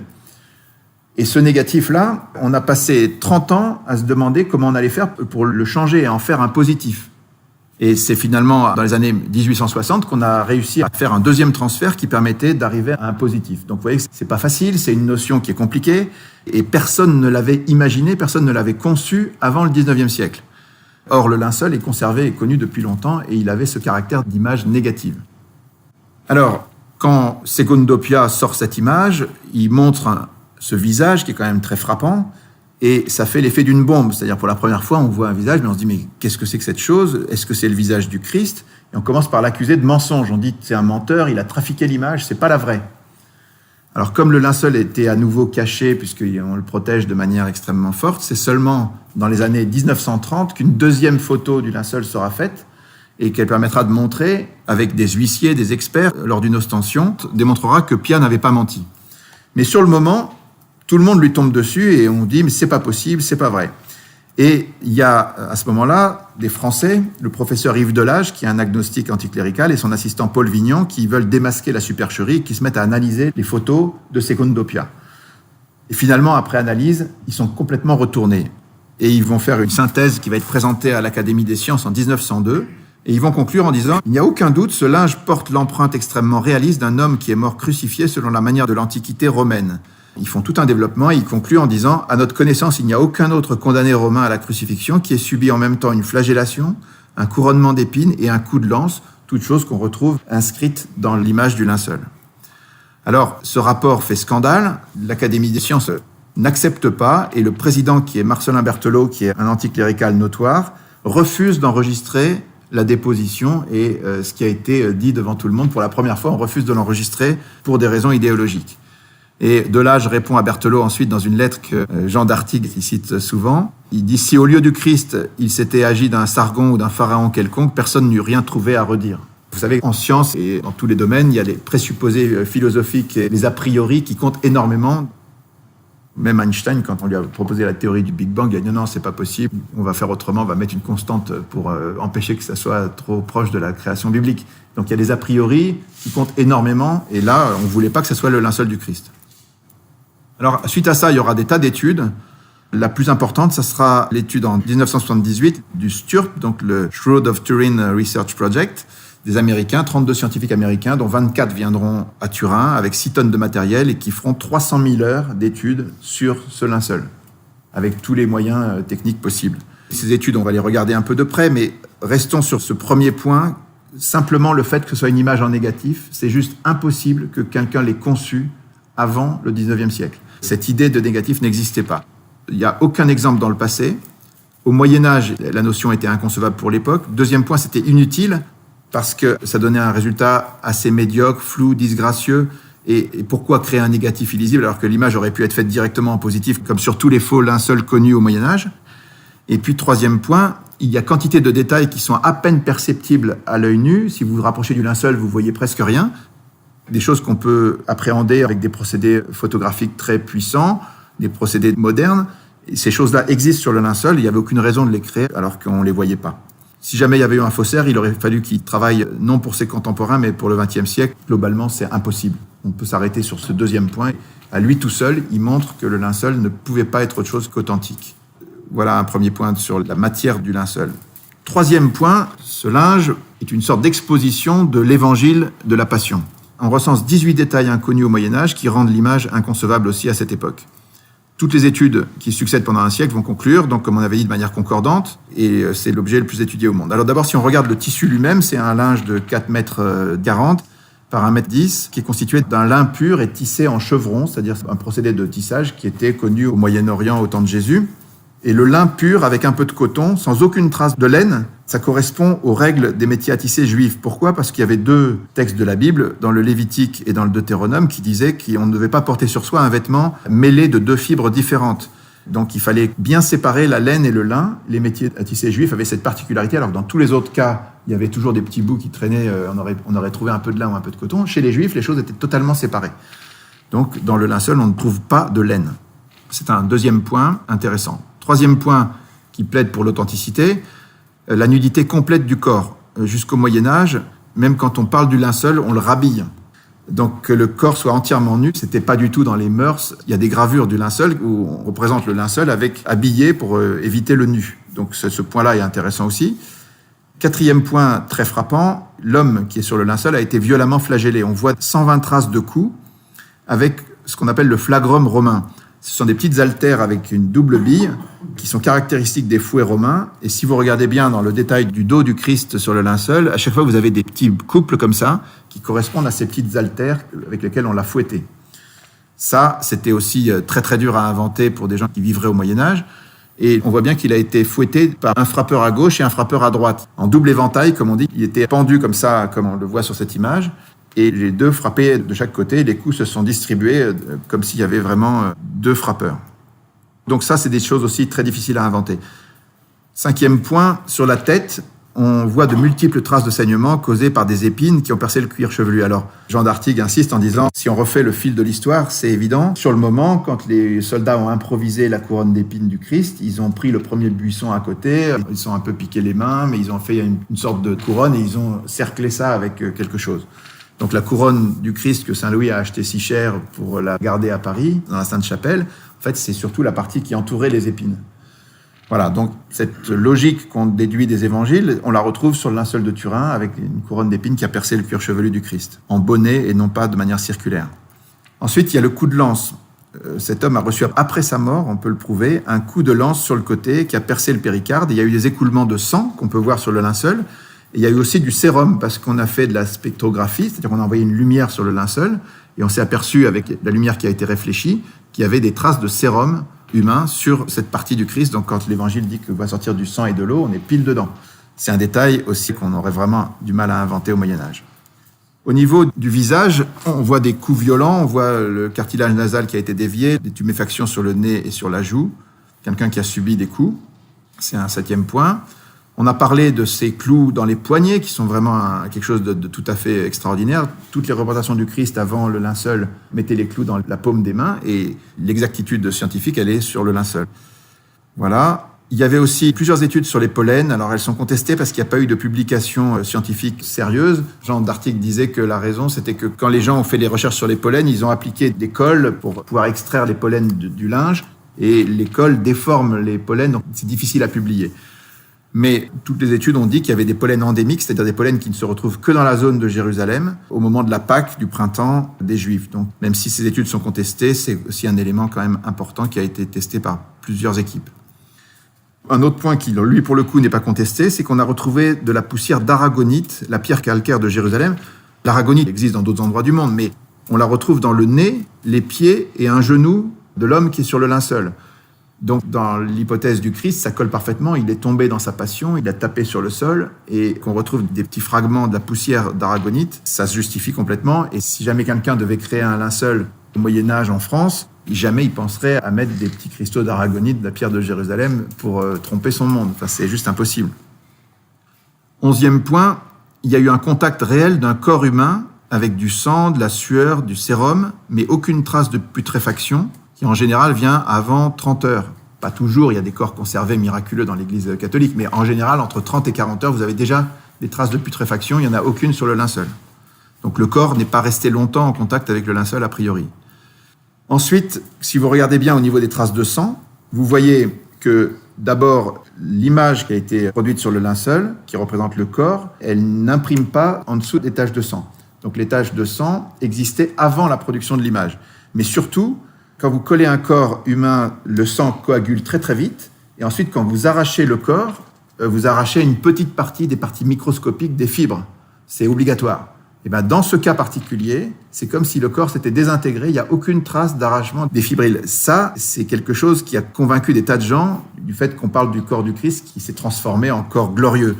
Et ce négatif-là, on a passé 30 ans à se demander comment on allait faire pour le changer et en faire un positif. Et c'est finalement dans les années 1860 qu'on a réussi à faire un deuxième transfert qui permettait d'arriver à un positif. Donc vous voyez que c'est pas facile, c'est une notion qui est compliquée, et personne ne l'avait imaginé, personne ne l'avait conçu avant le 19e siècle. Or, le linceul est conservé et connu depuis longtemps, et il avait ce caractère d'image négative. Alors, quand Segundo Pia sort cette image, il montre ce visage qui est quand même très frappant, et ça fait l'effet d'une bombe. C'est-à-dire, pour la première fois, on voit un visage, mais on se dit, mais qu'est-ce que c'est que cette chose ? Est-ce que c'est le visage du Christ ? Et on commence par l'accuser de mensonge. On dit, c'est un menteur, il a trafiqué l'image, c'est pas la vraie. Alors, comme le linceul était à nouveau caché, puisqu'on le protège de manière extrêmement forte, c'est seulement dans les années 1930 qu'une deuxième photo du linceul sera faite, et qu'elle permettra de montrer, avec des huissiers, des experts, lors d'une ostension, démontrera que Pia n'avait pas menti. Mais sur le moment, tout le monde lui tombe dessus et on dit « mais c'est pas possible, c'est pas vrai ». Et il y a à ce moment-là des Français, le professeur Yves Delage, qui est un agnostique anticlérical, et son assistant Paul Vignon, qui veulent démasquer la supercherie et qui se mettent à analyser les photos de Segundo Pia. Et finalement, après analyse, ils sont complètement retournés. Et ils vont faire une synthèse qui va être présentée à l'Académie des sciences en 1902. Et ils vont conclure en disant « Il n'y a aucun doute, ce linge porte l'empreinte extrêmement réaliste d'un homme qui est mort crucifié selon la manière de l'Antiquité romaine. » Ils font tout un développement et ils concluent en disant « À notre connaissance, il n'y a aucun autre condamné romain à la crucifixion qui ait subi en même temps une flagellation, un couronnement d'épines et un coup de lance, toutes choses qu'on retrouve inscrites dans l'image du linceul. » Alors, ce rapport fait scandale, l'Académie des sciences n'accepte pas et le président, qui est Marcelin Berthelot, qui est un anticlérical notoire, refuse d'enregistrer la déposition et ce qui a été dit devant tout le monde. Pour la première fois, on refuse de l'enregistrer pour des raisons idéologiques. Et Delage répond à Berthelot ensuite dans une lettre que Jean d'Artigues cite souvent. Il dit « Si au lieu du Christ, il s'était agi d'un Sargon ou d'un pharaon quelconque, personne n'eût rien trouvé à redire. » Vous savez, en science et dans tous les domaines, il y a les présupposés philosophiques et les a priori qui comptent énormément. Même Einstein, quand on lui a proposé la théorie du Big Bang, il a dit non, c'est pas possible, on va faire autrement, on va mettre une constante pour empêcher que ça soit trop proche de la création biblique. Donc il y a des a priori qui comptent énormément, et là, on ne voulait pas que ce soit le linceul du Christ. Alors, suite à ça, il y aura des tas d'études. La plus importante, ça sera l'étude en 1978 du STURP, donc le Shroud of Turin Research Project, des Américains, 32 scientifiques américains, dont 24 viendront à Turin avec 6 tonnes de matériel et qui feront 300 000 heures d'études sur ce linceul, avec tous les moyens techniques possibles. Ces études, on va les regarder un peu de près, mais restons sur ce premier point. Simplement, le fait que ce soit une image en négatif, c'est juste impossible que quelqu'un l'ait conçu avant le 19e siècle. Cette idée de négatif n'existait pas. Il n'y a aucun exemple dans le passé. Au Moyen-Âge, la notion était inconcevable pour l'époque. Deuxième point, c'était inutile, parce que ça donnait un résultat assez médiocre, flou, disgracieux. Et pourquoi créer un négatif illisible alors que l'image aurait pu être faite directement en positif, comme sur tous les faux linceuls connus au Moyen-Âge. Et puis, troisième point, il y a quantité de détails qui sont à peine perceptibles à l'œil nu. Si vous vous rapprochez du linceul, vous voyez presque rien. Des choses qu'on peut appréhender avec des procédés photographiques très puissants, des procédés modernes. Et ces choses-là existent sur le linceul, il n'y avait aucune raison de les créer alors qu'on ne les voyait pas. Si jamais il y avait eu un faussaire, il aurait fallu qu'il travaille non pour ses contemporains, mais pour le XXe siècle. Globalement, c'est impossible. On peut s'arrêter sur ce deuxième point. À lui tout seul, il montre que le linceul ne pouvait pas être autre chose qu'authentique. Voilà un premier point sur la matière du linceul. Troisième point, ce linge est une sorte d'exposition de l'évangile de la Passion. On recense 18 détails inconnus au Moyen-Âge qui rendent l'image inconcevable aussi à cette époque. Toutes les études qui succèdent pendant un siècle vont conclure, donc comme on avait dit, de manière concordante, et c'est l'objet le plus étudié au monde. Alors d'abord, si on regarde le tissu lui-même, c'est un linge de 4,40 mètres par 1,10 mètre, qui est constitué d'un lin pur et tissé en chevron, c'est-à-dire un procédé de tissage qui était connu au Moyen-Orient au temps de Jésus. Et le lin pur avec un peu de coton, sans aucune trace de laine, ça correspond aux règles des métiers à tisser juifs. Pourquoi ? Parce qu'il y avait 2 textes de la Bible, dans le Lévitique et dans le Deutéronome, qui disaient qu'on ne devait pas porter sur soi un vêtement mêlé de 2 fibres différentes. Donc il fallait bien séparer la laine et le lin. Les métiers à tisser juifs avaient cette particularité, alors que dans tous les autres cas, il y avait toujours des petits bouts qui traînaient, on aurait trouvé un peu de lin ou un peu de coton. Chez les juifs, les choses étaient totalement séparées. Donc dans le linceul, on ne trouve pas de laine. C'est un deuxième point intéressant. Troisième point qui plaide pour l'authenticité, la nudité complète du corps. Jusqu'au Moyen-Âge, même quand on parle du linceul, on le rhabille. Donc que le corps soit entièrement nu, c'était pas du tout dans les mœurs. Il y a des gravures du linceul où on représente le linceul avec habillé pour éviter le nu. Donc ce point-là est intéressant aussi. Quatrième point très frappant, l'homme qui est sur le linceul a été violemment flagellé. On voit 120 traces de coups avec ce qu'on appelle le flagrum romain. Ce sont des petites haltères avec une double bille qui sont caractéristiques des fouets romains. Et si vous regardez bien dans le détail du dos du Christ sur le linceul, à chaque fois vous avez des petits couples comme ça qui correspondent à ces petites haltères avec lesquelles on l'a fouetté. Ça, c'était aussi très très dur à inventer pour des gens qui vivraient au Moyen-Âge. Et on voit bien qu'il a été fouetté par un frappeur à gauche et un frappeur à droite. En double éventail, comme on dit, il était pendu comme ça, comme on le voit sur cette image. Et les 2 frappaient de chaque côté, les coups se sont distribués comme s'il y avait vraiment 2 frappeurs. Donc ça, c'est des choses aussi très difficiles à inventer. 5e point, sur la tête, on voit de multiples traces de saignement causées par des épines qui ont percé le cuir chevelu. Alors, Jean d'Artigues insiste en disant, si on refait le fil de l'histoire, c'est évident. Sur le moment, quand les soldats ont improvisé la couronne d'épines du Christ, ils ont pris le premier buisson à côté, ils sont un peu piqué les mains, mais ils ont fait une sorte de couronne et ils ont cerclé ça avec quelque chose. Donc la couronne du Christ que Saint Louis a acheté si cher pour la garder à Paris, dans la Sainte-Chapelle, en fait, c'est surtout la partie qui entourait les épines. Voilà, donc cette logique qu'on déduit des évangiles, on la retrouve sur le linceul de Turin avec une couronne d'épines qui a percé le cuir chevelu du Christ, en bonnet et non pas de manière circulaire. Ensuite, il y a le coup de lance. Cet homme a reçu, après sa mort, on peut le prouver, un coup de lance sur le côté qui a percé le péricarde. Il y a eu des écoulements de sang qu'on peut voir sur le linceul. Et il y a eu aussi du sérum parce qu'on a fait de la spectrographie, c'est-à-dire qu'on a envoyé une lumière sur le linceul et on s'est aperçu avec la lumière qui a été réfléchie qu'il y avait des traces de sérum humain sur cette partie du Christ. Donc quand l'évangile dit qu'il va sortir du sang et de l'eau, on est pile dedans. C'est un détail aussi qu'on aurait vraiment du mal à inventer au Moyen-Âge. Au niveau du visage, on voit des coups violents, on voit le cartilage nasal qui a été dévié, des tuméfactions sur le nez et sur la joue, quelqu'un qui a subi des coups. C'est un 7e point. On a parlé de ces clous dans les poignets qui sont vraiment quelque chose de tout à fait extraordinaire. Toutes les représentations du Christ avant le linceul mettaient les clous dans la paume des mains et l'exactitude scientifique, elle est sur le linceul. Voilà. Il y avait aussi plusieurs études sur les pollens. Alors elles sont contestées parce qu'il n'y a pas eu de publication scientifique sérieuse. Jean d'Artic disait que la raison, c'était que quand les gens ont fait les recherches sur les pollens, ils ont appliqué des cols pour pouvoir extraire les pollens du linge et les cols déforment les pollens, donc c'est difficile à publier. Mais toutes les études ont dit qu'il y avait des pollens endémiques, c'est-à-dire des pollens qui ne se retrouvent que dans la zone de Jérusalem au moment de la Pâque, du printemps des Juifs. Donc, même si ces études sont contestées, c'est aussi un élément quand même important qui a été testé par plusieurs équipes. Un autre point qui, lui, pour le coup, n'est pas contesté, c'est qu'on a retrouvé de la poussière d'aragonite, la pierre calcaire de Jérusalem. L'aragonite existe dans d'autres endroits du monde, mais on la retrouve dans le nez, les pieds et un genou de l'homme qui est sur le linceul. Donc, dans l'hypothèse du Christ, ça colle parfaitement. Il est tombé dans sa passion, il a tapé sur le sol et qu'on retrouve des petits fragments de la poussière d'aragonite, ça se justifie complètement. Et si jamais quelqu'un devait créer un linceul au Moyen-Âge en France, jamais il penserait à mettre des petits cristaux d'aragonite de la pierre de Jérusalem pour tromper son monde. Enfin, c'est juste impossible. 11e point, il y a eu un contact réel d'un corps humain avec du sang, de la sueur, du sérum, mais aucune trace de putréfaction, qui en général vient avant 30 heures. Pas toujours, il y a des corps conservés miraculeux dans l'Église catholique, mais en général, entre 30 et 40 heures, vous avez déjà des traces de putréfaction, il n'y en a aucune sur le linceul. Donc le corps n'est pas resté longtemps en contact avec le linceul a priori. Ensuite, si vous regardez bien au niveau des traces de sang, vous voyez que d'abord, l'image qui a été produite sur le linceul, qui représente le corps, elle n'imprime pas en dessous des taches de sang. Donc les taches de sang existaient avant la production de l'image. Mais surtout, quand vous collez un corps humain, le sang coagule très très vite. Et ensuite, quand vous arrachez le corps, vous arrachez une petite partie des parties microscopiques des fibres. C'est obligatoire. Et bien, dans ce cas particulier, c'est comme si le corps s'était désintégré. Il n'y a aucune trace d'arrachement des fibrilles. Ça, c'est quelque chose qui a convaincu des tas de gens du fait qu'on parle du corps du Christ qui s'est transformé en corps glorieux.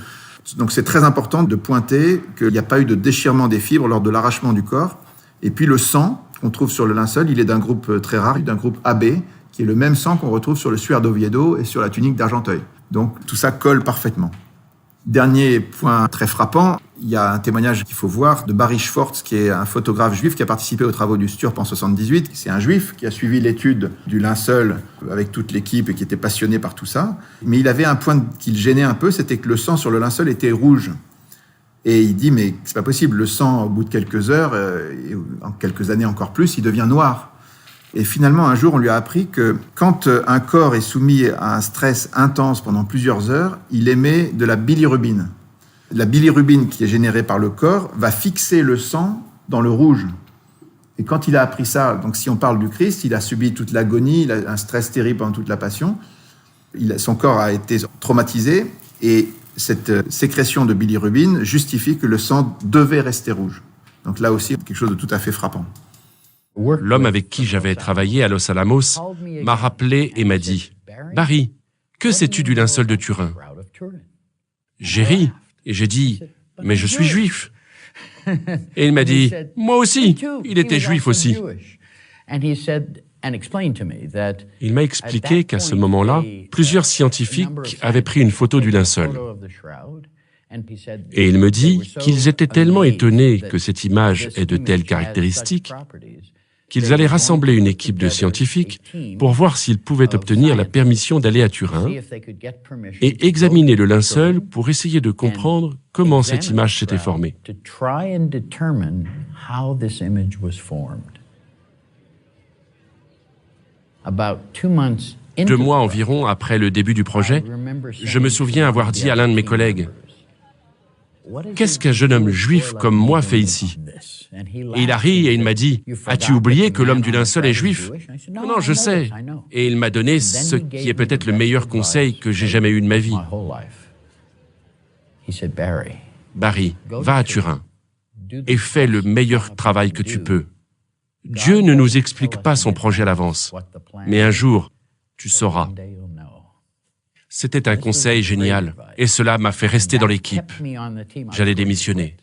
Donc c'est très important de pointer qu'il n'y a pas eu de déchirement des fibres lors de l'arrachement du corps. Et puis le sang qu'on trouve sur le linceul, il est d'un groupe très rare, d'un groupe AB, qui est le même sang qu'on retrouve sur le suaire d'Oviedo et sur la tunique d'Argenteuil. Donc tout ça colle parfaitement. Dernier point très frappant, il y a un témoignage qu'il faut voir de Barry Schwartz, qui est un photographe juif qui a participé aux travaux du Sturp en 78. C'est un juif qui a suivi l'étude du linceul avec toute l'équipe et qui était passionné par tout ça. Mais il avait un point qui le gênait un peu, c'était que le sang sur le linceul était rouge. Et il dit, mais c'est pas possible, le sang, au bout de quelques heures, et en quelques années encore plus, il devient noir. Et finalement, un jour, on lui a appris que quand un corps est soumis à un stress intense pendant plusieurs heures, il émet de la bilirubine. La bilirubine qui est générée par le corps va fixer le sang dans le rouge. Et quand il a appris ça, donc si on parle du Christ, il a subi toute l'agonie, il a un stress terrible pendant toute la passion, son corps a été traumatisé et cette sécrétion de bilirubine justifie que le sang devait rester rouge. Donc là aussi, quelque chose de tout à fait frappant. L'homme avec qui j'avais travaillé à Los Alamos m'a rappelé et m'a dit « Barry, que sais-tu du linceul de Turin ?» J'ai ri et j'ai dit « Mais je suis juif !» Et il m'a dit « Moi aussi, il était juif aussi !» Il m'a expliqué qu'à ce moment-là, plusieurs scientifiques avaient pris une photo du linceul. Et il me dit qu'ils étaient tellement étonnés que cette image ait de telles caractéristiques qu'ils allaient rassembler une équipe de scientifiques pour voir s'ils pouvaient obtenir la permission d'aller à Turin et examiner le linceul pour essayer de comprendre comment cette image s'était formée. 2 mois environ après le début du projet, je me souviens avoir dit à l'un de mes collègues, « Qu'est-ce qu'un jeune homme juif comme moi fait ici ?» Et il a ri et il m'a dit, « As-tu oublié que l'homme du linceul est juif ?»« Non, non, je sais. » Et il m'a donné ce qui est peut-être le meilleur conseil que j'ai jamais eu de ma vie. Barry, va à Turin et fais le meilleur travail que tu peux. Dieu ne nous explique pas son projet à l'avance, mais un jour, tu sauras. C'était un conseil génial, et cela m'a fait rester dans l'équipe. J'allais démissionner.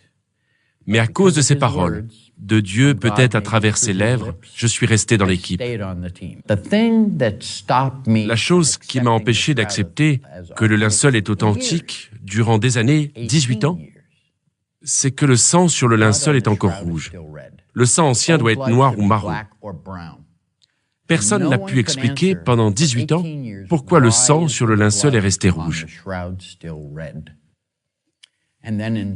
Mais à cause de ces paroles, de Dieu peut-être à travers ses lèvres, je suis resté dans l'équipe. La chose qui m'a empêché d'accepter que le linceul est authentique durant des années, 18 ans, c'est que le sang sur le linceul est encore rouge. Le sang ancien doit être noir ou marron. Personne n'a pu expliquer pendant 18 ans pourquoi le sang sur le linceul est resté rouge.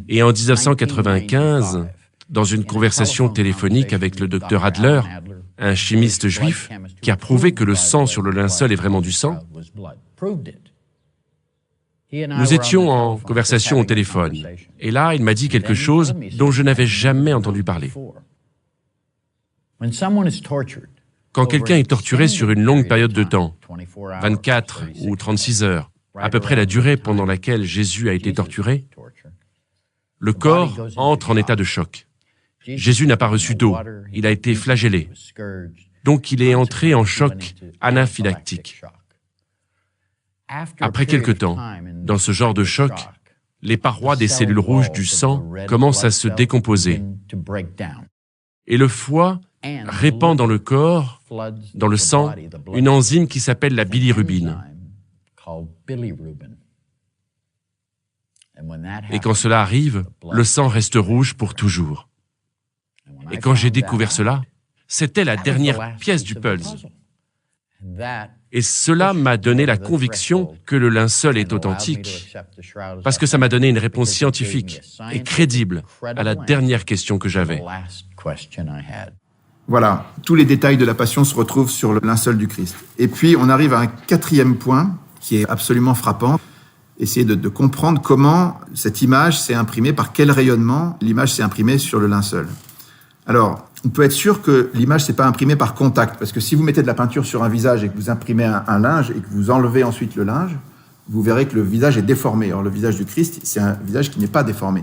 Et en 1995, dans une conversation téléphonique avec le docteur Adler, un chimiste juif qui a prouvé que le sang sur le linceul est vraiment du sang, nous étions en conversation au téléphone. Et là, il m'a dit quelque chose dont je n'avais jamais entendu parler. Quand quelqu'un est torturé sur une longue période de temps, 24 ou 36 heures, à peu près la durée pendant laquelle Jésus a été torturé, le corps entre en état de choc. Jésus n'a pas reçu d'eau, il a été flagellé. Donc il est entré en choc anaphylactique. Après quelque temps, dans ce genre de choc, les parois des cellules rouges du sang commencent à se décomposer. Et le foie répand dans le corps, dans le sang, une enzyme qui s'appelle la bilirubine. Et quand cela arrive, le sang reste rouge pour toujours. Et quand j'ai découvert cela, c'était la dernière pièce du puzzle. Et cela m'a donné la conviction que le linceul est authentique, parce que ça m'a donné une réponse scientifique et crédible à la dernière question que j'avais. Voilà, tous les détails de la Passion se retrouvent sur le linceul du Christ. Et puis, on arrive à un 4e point qui est absolument frappant. Essayer de comprendre comment cette image s'est imprimée, par quel rayonnement l'image s'est imprimée sur le linceul. Alors, on peut être sûr que l'image ne s'est pas imprimée par contact, parce que si vous mettez de la peinture sur un visage et que vous imprimez un linge et que vous enlevez ensuite le linge, vous verrez que le visage est déformé. Or, le visage du Christ, c'est un visage qui n'est pas déformé.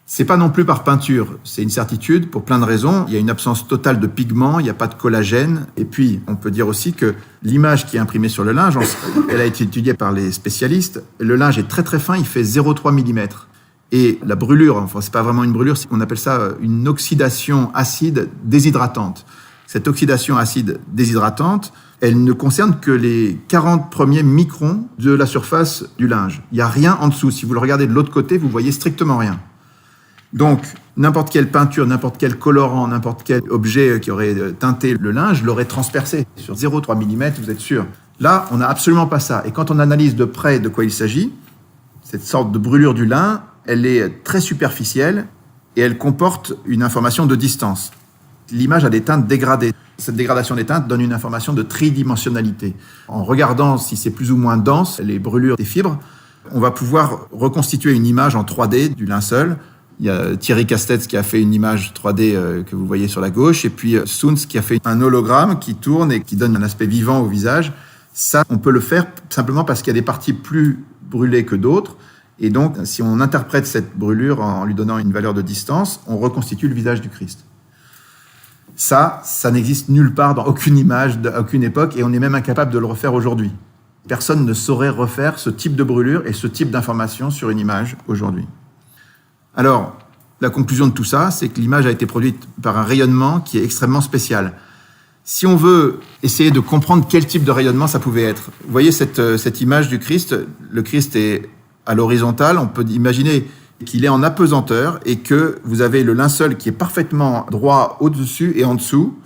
C'est pas non plus par peinture, c'est une certitude pour plein de raisons. Il y a une absence totale de pigments, il n'y a pas de collagène. Et puis, on peut dire aussi que l'image qui est imprimée sur le linge, elle a été étudiée par les spécialistes. Le linge est très très fin, il fait 0,3 mm. Et la brûlure, enfin, c'est pas vraiment une brûlure, on appelle ça une oxydation acide déshydratante. Cette oxydation acide déshydratante, elle ne concerne que les 40 premiers microns de la surface du linge. Il n'y a rien en dessous. Si vous le regardez de l'autre côté, vous voyez strictement rien. Donc, n'importe quelle peinture, n'importe quel colorant, n'importe quel objet qui aurait teinté le linge l'aurait transpercé. Sur 0,3 mm, vous êtes sûr. Là, on n'a absolument pas ça. Et quand on analyse de près de quoi il s'agit, cette sorte de brûlure du lin, elle est très superficielle et elle comporte une information de distance. L'image a des teintes dégradées. Cette dégradation des teintes donne une information de tridimensionnalité. En regardant si c'est plus ou moins dense, les brûlures des fibres, on va pouvoir reconstituer une image en 3D du linceul. Il y a Thierry Castetz qui a fait une image 3D que vous voyez sur la gauche, et puis Soons qui a fait un hologramme qui tourne et qui donne un aspect vivant au visage. Ça, on peut le faire simplement parce qu'il y a des parties plus brûlées que d'autres. Et donc, si on interprète cette brûlure en lui donnant une valeur de distance, on reconstitue le visage du Christ. Ça n'existe nulle part dans aucune image, à aucune époque, et on est même incapable de le refaire aujourd'hui. Personne ne saurait refaire ce type de brûlure et ce type d'information sur une image aujourd'hui. Alors, la conclusion de tout ça, c'est que l'image a été produite par un rayonnement qui est extrêmement spécial. Si on veut essayer de comprendre quel type de rayonnement ça pouvait être, vous voyez cette image du Christ, le Christ est à l'horizontale, on peut imaginer qu'il est en apesanteur et que vous avez le linceul qui est parfaitement droit au-dessus et en dessous.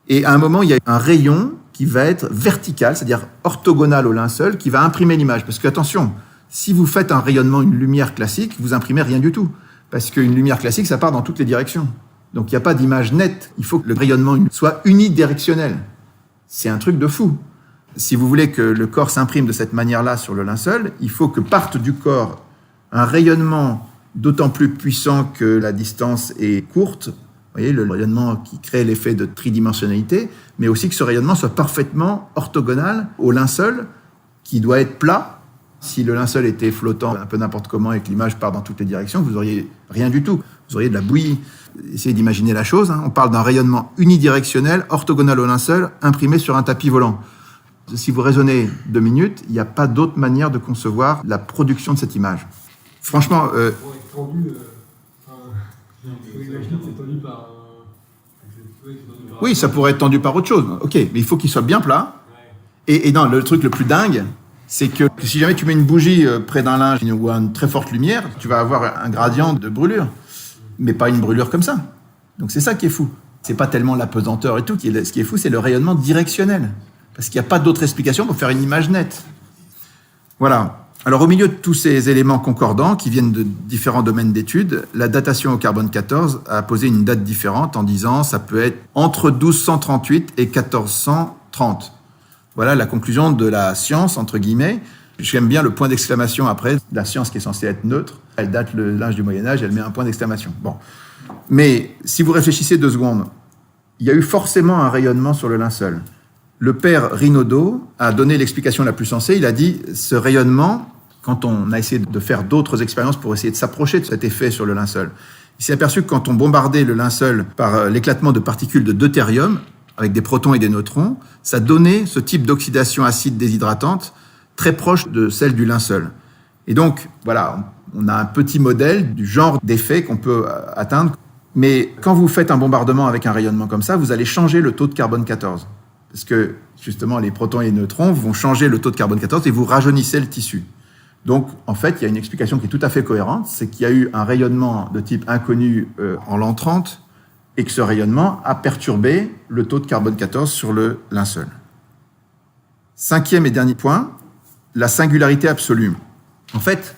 Et à un moment, il y a un rayon qui va être vertical, c'est-à-dire orthogonal au linceul, qui va imprimer l'image. Parce que, attention, si vous faites un rayonnement, une lumière classique, vous imprimez rien du tout. Parce qu'une lumière classique, ça part dans toutes les directions. Donc, il n'y a pas d'image nette. Il faut que le rayonnement soit unidirectionnel. C'est un truc de fou. Si vous voulez que le corps s'imprime de cette manière-là sur le linceul, il faut que parte du corps un rayonnement d'autant plus puissant que la distance est courte. Vous voyez, le rayonnement qui crée l'effet de tridimensionnalité, mais aussi que ce rayonnement soit parfaitement orthogonal au linceul, qui doit être plat. Si le linceul était flottant un peu n'importe comment et que l'image part dans toutes les directions, vous n'auriez rien du tout. Vous auriez de la bouillie. Essayez d'imaginer la chose. On parle d'un rayonnement unidirectionnel, orthogonal au linceul, imprimé sur un tapis volant. Si vous raisonnez 2 minutes, il n'y a pas d'autre manière de concevoir la production de cette image. Franchement... Oui, ça pourrait être tendu par autre chose. Ok, mais il faut qu'il soit bien plat. Et non, le truc le plus dingue, c'est que si jamais tu mets une bougie près d'un linge ou une très forte lumière, tu vas avoir un gradient de brûlure, mais pas une brûlure comme ça. Donc c'est ça qui est fou. C'est pas tellement la pesanteur et tout. Ce qui est fou, c'est le rayonnement directionnel. Parce qu'il n'y a pas d'autre explication pour faire une image nette. Voilà. Alors au milieu de tous ces éléments concordants qui viennent de différents domaines d'études, la datation au carbone 14 a posé une date différente en disant ça peut être entre 1238 et 1430. Voilà la conclusion de la science, entre guillemets. J'aime bien le point d'exclamation après. La science qui est censée être neutre, elle date le linge du Moyen-Âge, elle met un point d'exclamation. Bon. Mais si vous réfléchissez 2 secondes, il y a eu forcément un rayonnement sur le linceul. Le père Rinaudot a donné l'explication la plus sensée. Il a dit ce rayonnement, quand on a essayé de faire d'autres expériences pour essayer de s'approcher de cet effet sur le linceul, il s'est aperçu que quand on bombardait le linceul par l'éclatement de particules de deutérium, avec des protons et des neutrons, ça donnait ce type d'oxydation acide déshydratante très proche de celle du linceul. Et donc, voilà, on a un petit modèle du genre d'effet qu'on peut atteindre. Mais quand vous faites un bombardement avec un rayonnement comme ça, vous allez changer le taux de carbone 14. Parce que, justement, les protons et les neutrons vont changer le taux de carbone 14 et vous rajeunissez le tissu. Donc, en fait, il y a une explication qui est tout à fait cohérente, c'est qu'il y a eu un rayonnement de type inconnu en l'an 30 et que ce rayonnement a perturbé le taux de carbone 14 sur le linceul. 5e et dernier point, la singularité absolue. En fait,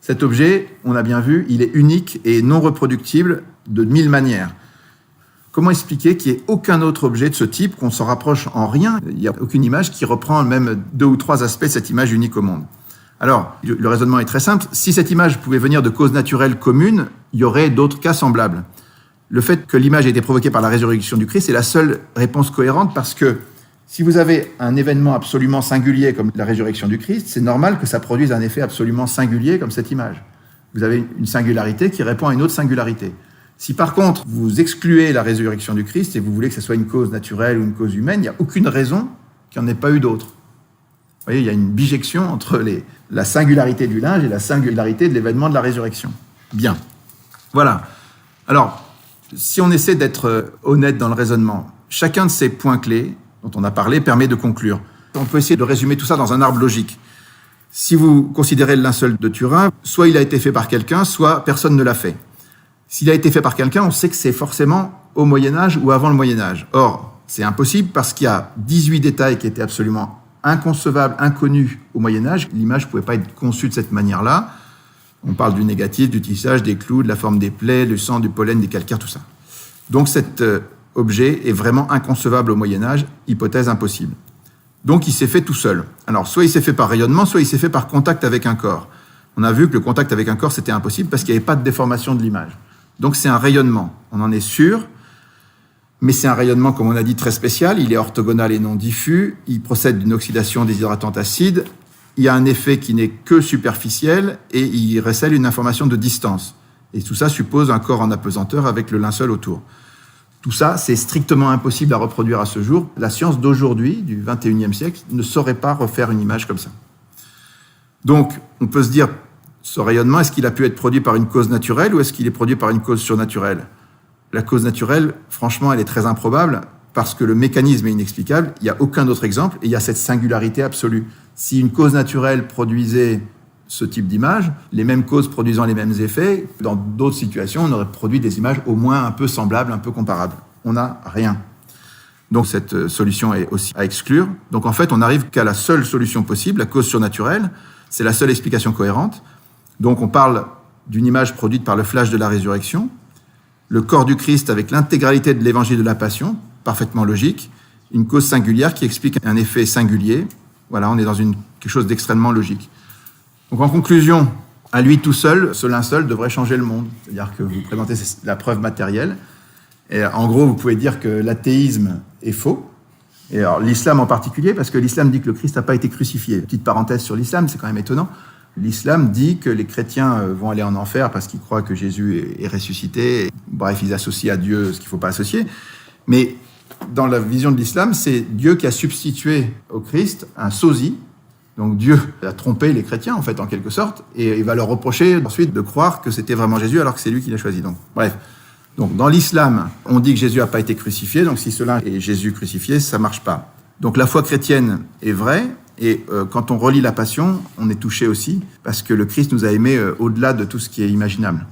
cet objet, on a bien vu, il est unique et non reproductible de 1000 manières. Comment expliquer qu'il n'y ait aucun autre objet de ce type, qu'on s'en rapproche en rien? Il n'y a aucune image qui reprend même 2 ou 3 aspects de cette image unique au monde. Alors, le raisonnement est très simple. Si cette image pouvait venir de causes naturelles communes, il y aurait d'autres cas semblables. Le fait que l'image ait été provoquée par la résurrection du Christ est la seule réponse cohérente parce que si vous avez un événement absolument singulier comme la résurrection du Christ, c'est normal que ça produise un effet absolument singulier comme cette image. Vous avez une singularité qui répond à une autre singularité. Si par contre, vous excluez la résurrection du Christ et vous voulez que ce soit une cause naturelle ou une cause humaine, il n'y a aucune raison qu'il n'y en ait pas eu d'autre. Vous voyez, il y a une bijection entre la singularité du linge et la singularité de l'événement de la résurrection. Bien. Voilà. Alors, si on essaie d'être honnête dans le raisonnement, chacun de ces points clés dont on a parlé permet de conclure. On peut essayer de résumer tout ça dans un arbre logique. Si vous considérez le linceul de Turin, soit il a été fait par quelqu'un, soit personne ne l'a fait. S'il a été fait par quelqu'un, on sait que c'est forcément au Moyen-Âge ou avant le Moyen-Âge. Or, c'est impossible parce qu'il y a 18 détails qui étaient absolument inconcevables, inconnus au Moyen-Âge. L'image ne pouvait pas être conçue de cette manière-là. On parle du négatif, du tissage, des clous, de la forme des plaies, du sang, du pollen, des calcaires, tout ça. Donc cet objet est vraiment inconcevable au Moyen-Âge, hypothèse impossible. Donc il s'est fait tout seul. Alors soit il s'est fait par rayonnement, soit il s'est fait par contact avec un corps. On a vu que le contact avec un corps, c'était impossible parce qu'il n'y avait pas de déformation de l'image. Donc c'est un rayonnement, on en est sûr, mais c'est un rayonnement, comme on a dit, très spécial. Il est orthogonal et non diffus, il procède d'une oxydation déshydratante acide, il y a un effet qui n'est que superficiel et il recèle une information de distance. Et tout ça suppose un corps en apesanteur avec le linceul autour. Tout ça, c'est strictement impossible à reproduire à ce jour. La science d'aujourd'hui, du XXIe siècle, ne saurait pas refaire une image comme ça. Donc, on peut se dire, ce rayonnement, est-ce qu'il a pu être produit par une cause naturelle ou est-ce qu'il est produit par une cause surnaturelle? La cause naturelle, franchement, elle est très improbable parce que le mécanisme est inexplicable. Il n'y a aucun autre exemple et il y a cette singularité absolue. Si une cause naturelle produisait ce type d'image, les mêmes causes produisant les mêmes effets, dans d'autres situations, on aurait produit des images au moins un peu semblables, un peu comparables. On n'a rien. Donc cette solution est aussi à exclure. Donc en fait, on n'arrive qu'à la seule solution possible, la cause surnaturelle. C'est la seule explication cohérente. Donc on parle d'une image produite par le flash de la résurrection, le corps du Christ avec l'intégralité de l'évangile de la Passion, parfaitement logique, une cause singulière qui explique un effet singulier. Voilà, on est dans quelque chose d'extrêmement logique. Donc en conclusion, à lui tout seul, ce linceul devrait changer le monde. C'est-à-dire que vous présentez la preuve matérielle. Et en gros, vous pouvez dire que l'athéisme est faux. Et alors l'islam en particulier, parce que l'islam dit que le Christ n'a pas été crucifié. Petite parenthèse sur l'islam, c'est quand même étonnant. L'islam dit que les chrétiens vont aller en enfer parce qu'ils croient que Jésus est ressuscité. Bref, ils associent à Dieu ce qu'il ne faut pas associer. Mais dans la vision de l'islam, c'est Dieu qui a substitué au Christ un sosie. Donc Dieu a trompé les chrétiens, en fait, en quelque sorte, et il va leur reprocher ensuite de croire que c'était vraiment Jésus alors que c'est lui qui l'a choisi. Donc, bref. Donc, dans l'islam, on dit que Jésus n'a pas été crucifié, donc si cela est Jésus crucifié, ça ne marche pas. Donc, la foi chrétienne est vraie, et quand on relit la Passion, on est touché aussi, parce que le Christ nous a aimés au-delà de tout ce qui est imaginable.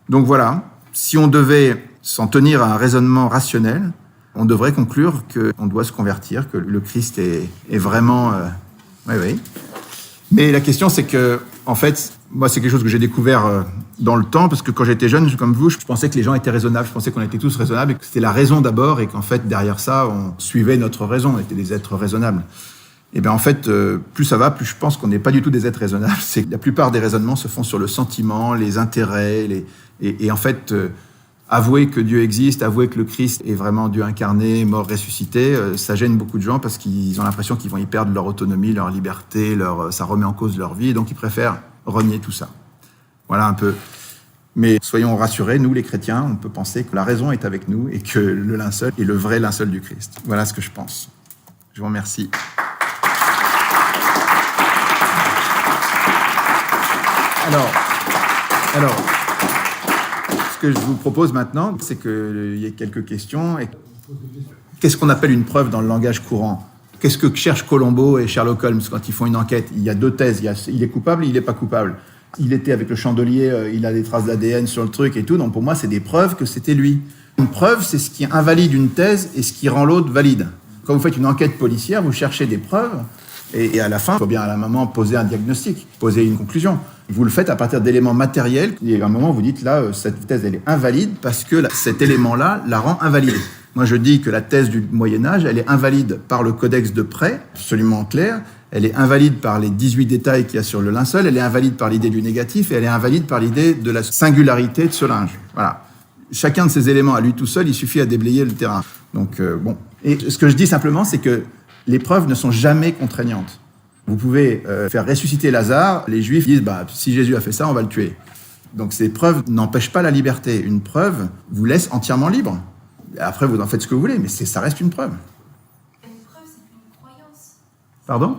Donc voilà, si on devait s'en tenir à un raisonnement rationnel, on devrait conclure qu'on doit se convertir, que le Christ est vraiment... Oui. Mais la question, c'est que, en fait, moi, c'est quelque chose que j'ai découvert dans le temps, parce que quand j'étais jeune, comme vous, je pensais que les gens étaient raisonnables, je pensais qu'on était tous raisonnables, et que c'était la raison d'abord, et qu'en fait, derrière ça, on suivait notre raison, on était des êtres raisonnables. Et bien, en fait, plus ça va, plus je pense qu'on n'est pas du tout des êtres raisonnables. C'est que la plupart des raisonnements se font sur le sentiment, les intérêts, et en fait... avouer que Dieu existe, avouer que le Christ est vraiment Dieu incarné, mort, ressuscité, ça gêne beaucoup de gens parce qu'ils ont l'impression qu'ils vont y perdre leur autonomie, leur liberté, ça remet en cause leur vie, donc ils préfèrent renier tout ça. Voilà un peu. Mais soyons rassurés, nous les chrétiens, on peut penser que la raison est avec nous et que le linceul est le vrai linceul du Christ. Voilà ce que je pense. Je vous remercie. Alors, ce que je vous propose maintenant, c'est qu'il y ait quelques questions. Qu'est-ce qu'on appelle une preuve dans le langage courant ? Qu'est-ce que cherchent Colombo et Sherlock Holmes quand ils font une enquête ? Il y a deux thèses. Il est coupable, il n'est pas coupable. Il était avec le chandelier, il a des traces d'ADN sur le truc et tout. Donc pour moi, c'est des preuves que c'était lui. Une preuve, c'est ce qui invalide une thèse et ce qui rend l'autre valide. Quand vous faites une enquête policière, vous cherchez des preuves et à la fin, il faut bien à la maman poser un diagnostic, poser une conclusion. Vous le faites à partir d'éléments matériels. Et à un moment, vous dites, là, cette thèse, elle est invalide parce que cet élément-là la rend invalidée. Moi, je dis que la thèse du Moyen-Âge, elle est invalide par le codex de prêt, absolument clair. Elle est invalide par les 18 détails qu'il y a sur le linceul. Elle est invalide par l'idée du négatif et elle est invalide par l'idée de la singularité de ce linge. Voilà. Chacun de ces éléments, à lui tout seul, il suffit à déblayer le terrain. Donc, bon. Et ce que je dis simplement, c'est que les preuves ne sont jamais contraignantes. Vous pouvez faire ressusciter Lazare, les Juifs disent si Jésus a fait ça, on va le tuer. Donc ces preuves n'empêchent pas la liberté. Une preuve vous laisse entièrement libre. Après, vous en faites ce que vous voulez, mais ça reste une preuve. Une preuve, c'est une croyance. Pardon ?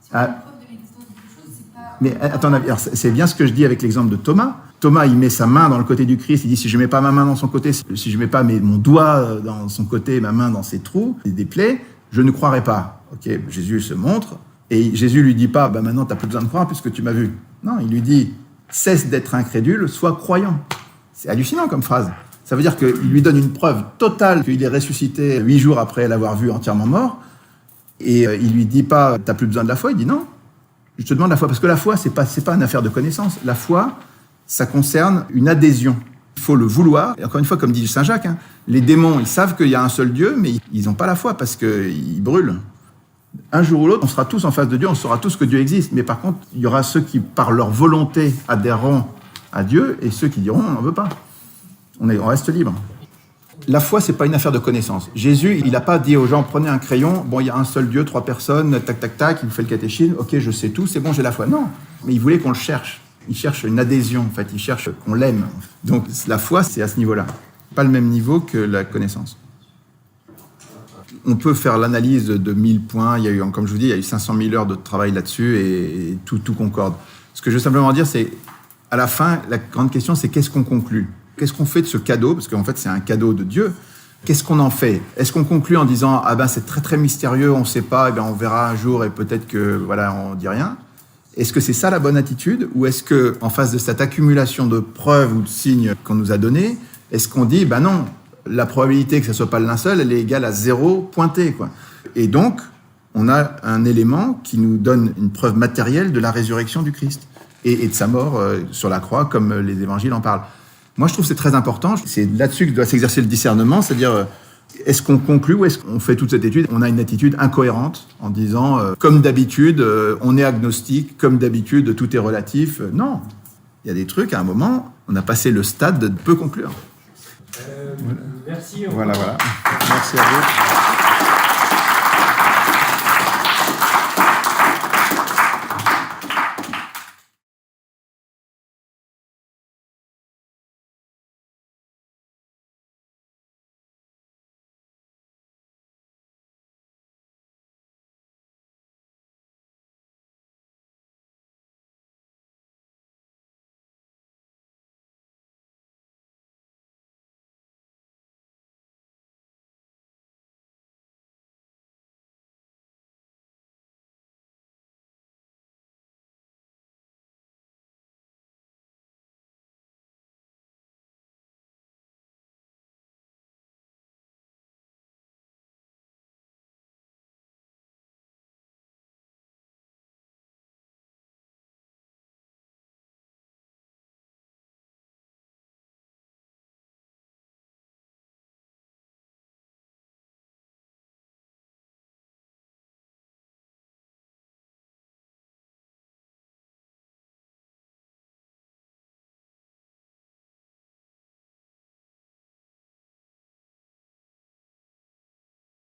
Si on a une preuve de l'existence de quelque chose, c'est pas... Mais attendez, c'est bien ce que je dis avec l'exemple de Thomas. Thomas, il met sa main dans le côté du Christ, il dit si je mets pas ma main dans son côté, si je mets pas mon doigt dans son côté, ma main dans ses trous, des plaies, je ne croirai pas. Ok, Jésus se montre. Et Jésus lui dit pas, maintenant, tu n'as plus besoin de croire puisque tu m'as vu. Non, il lui dit, cesse d'être incrédule, sois croyant. C'est hallucinant comme phrase. Ça veut dire qu'il lui donne une preuve totale qu'il est ressuscité 8 jours après l'avoir vu entièrement mort. Et il lui dit pas, tu n'as plus besoin de la foi. Il dit non, je te demande la foi. Parce que la foi, c'est pas une affaire de connaissance. La foi, ça concerne une adhésion. Il faut le vouloir. Et encore une fois, comme dit Saint Jacques, les démons, ils savent qu'il y a un seul Dieu, mais ils n'ont pas la foi parce qu'ils brûlent. Un jour ou l'autre, on sera tous en face de Dieu, on saura tous que Dieu existe. Mais par contre, il y aura ceux qui, par leur volonté, adhéreront à Dieu et ceux qui diront, on n'en veut pas. On reste libre. La foi, c'est pas une affaire de connaissance. Jésus, il n'a pas dit aux gens, prenez un crayon, il y a un seul Dieu, 3 personnes, tac, tac, tac, il vous fait le catéchisme, ok, je sais tout, c'est bon, j'ai la foi. Non, mais il voulait qu'on le cherche. Il cherche une adhésion, en fait, il cherche qu'on l'aime. Donc la foi, c'est à ce niveau-là. Pas le même niveau que la connaissance. On peut faire l'analyse de 1000 points. Il y a eu, comme je vous dis, il y a eu 500 000 heures de travail là-dessus et tout concorde. Ce que je veux simplement dire, c'est, à la fin, la grande question, c'est qu'est-ce qu'on conclut ? Qu'est-ce qu'on fait de ce cadeau ? Parce qu'en fait, c'est un cadeau de Dieu. Qu'est-ce qu'on en fait ? Est-ce qu'on conclut en disant « Ah ben, c'est très très mystérieux, on ne sait pas, on verra un jour et peut-être que, voilà, on ne dit rien » Est-ce que c'est ça la bonne attitude ? Ou est-ce qu'en face de cette accumulation de preuves ou de signes qu'on nous a donnés, est-ce qu'on dit « non ». La probabilité que ce ne soit pas le linceul, elle est égale à 0 pointé, quoi. Et donc, on a un élément qui nous donne une preuve matérielle de la résurrection du Christ et de sa mort sur la croix, comme les évangiles en parlent. Moi, je trouve que c'est très important. C'est là-dessus que doit s'exercer le discernement, c'est-à-dire, Est-ce qu'on conclut ou est-ce qu'on fait toute cette étude? On a une attitude incohérente en disant, comme d'habitude, on est agnostique, comme d'habitude, tout est relatif. Non, il y a des trucs, à un moment, on a passé le stade de peu conclure. Merci. Voilà. Merci à vous.